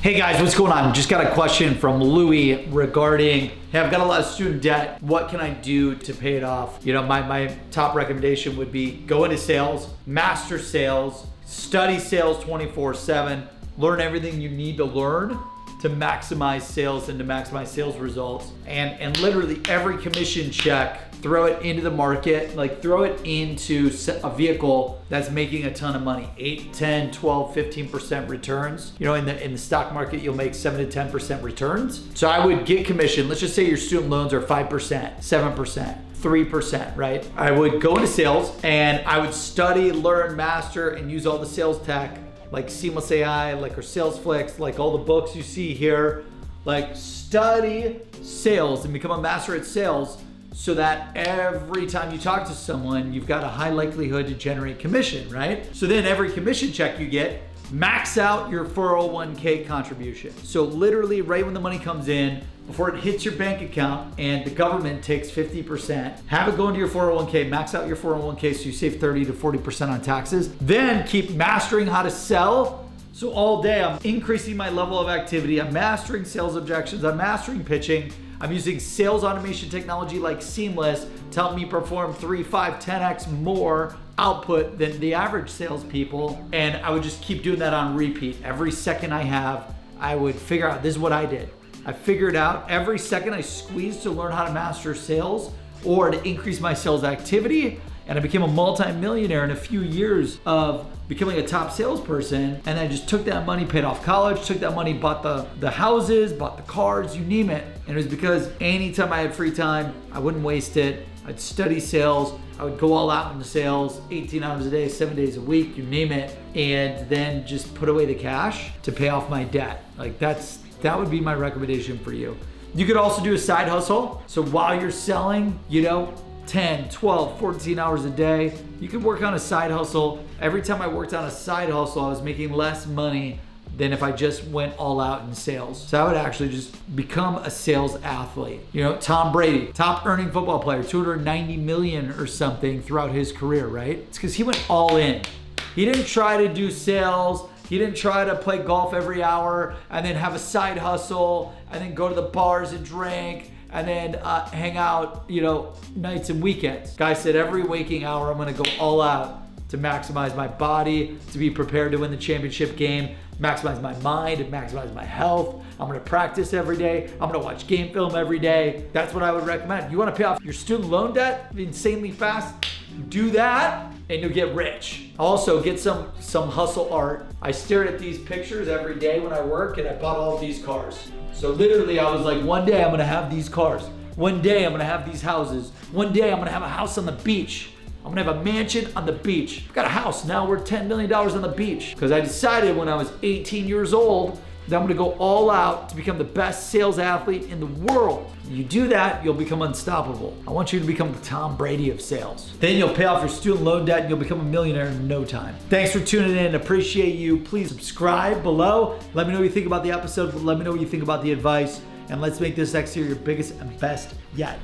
Hey guys, what's going on? Just got a question from Louie regarding, hey, I've got a lot of student debt. What can I do to pay it off? You know, my top recommendation would be go into sales, master sales, study sales 24/7, learn everything you need to learn to maximize sales and to maximize sales results. And literally every commission check, throw it into the market, like throw it into a vehicle that's making a ton of money, 8, 10, 12, 15% returns. You know, in the stock market, you'll make 7 to 10% returns. So I would get commission. Let's just say your student loans are 5%, 7%. 3%, right? I would go into sales and I would study, learn, master, and use all the sales tech like Seamless.AI, like our SalesFlix, like all the books you see here. Like study sales and become a master at sales so that every time you talk to someone, you've got a high likelihood to generate commission, right? So then every commission check you get, max out your 401k contribution. So literally right when the money comes in, before it hits your bank account and the government takes 50%, have it go into your 401k, max out your 401k so you save 30 to 40% on taxes. Then keep mastering how to sell. So all day I'm increasing my level of activity. I'm mastering sales objections. I'm mastering pitching. I'm using sales automation technology like Seamless to help me perform 3, 5, 10x more output than the average salespeople. And I would just keep doing that on repeat. Every second I have, I would figure out, this is what I did. I figured out every second I squeezed to learn how to master sales or to increase my sales activity. And I became a multi-millionaire in a few years of becoming a top salesperson. And I just took that money, paid off college, took that money, bought the houses, bought the cars, you name it. And it was because anytime I had free time, I wouldn't waste it. I'd study sales. I would go all out into sales, 18 hours a day, 7 days a week, you name it. And then just put away the cash to pay off my debt. Like that would be my recommendation for you. You could also do a side hustle. So while you're selling, 10, 12, 14 hours a day, you could work on a side hustle. Every time I worked on a side hustle, I was making less money than if I just went all out in sales. So I would actually just become a sales athlete. Tom Brady, top earning football player, 290 million or something throughout his career, right? It's because he went all in. He didn't try to do sales. He didn't try to play golf every hour and then have a side hustle and then go to the bars and drink and then hang out, nights and weekends. Guy said every waking hour, I'm gonna go all out to maximize my body, to be prepared to win the championship game, maximize my mind, and maximize my health. I'm gonna practice every day. I'm gonna watch game film every day. That's what I would recommend. You wanna pay off your student loan debt insanely fast? Do that and you'll get rich. Also, get some hustle art. I stared at these pictures every day when I work and I bought all of these cars. So literally I was like, one day I'm gonna have these cars. One day I'm gonna have these houses. One day I'm gonna have a house on the beach. I'm gonna have a mansion on the beach. I've got a house now worth $10 million on the beach. Because I decided when I was 18 years old that I'm gonna go all out to become the best sales athlete in the world. You do that, you'll become unstoppable. I want you to become the Tom Brady of sales. Then you'll pay off your student loan debt and you'll become a millionaire in no time. Thanks for tuning in. Appreciate you. Please subscribe below. Let me know what you think about the episode. Let me know what you think about the advice. And let's make this next year your biggest and best yet.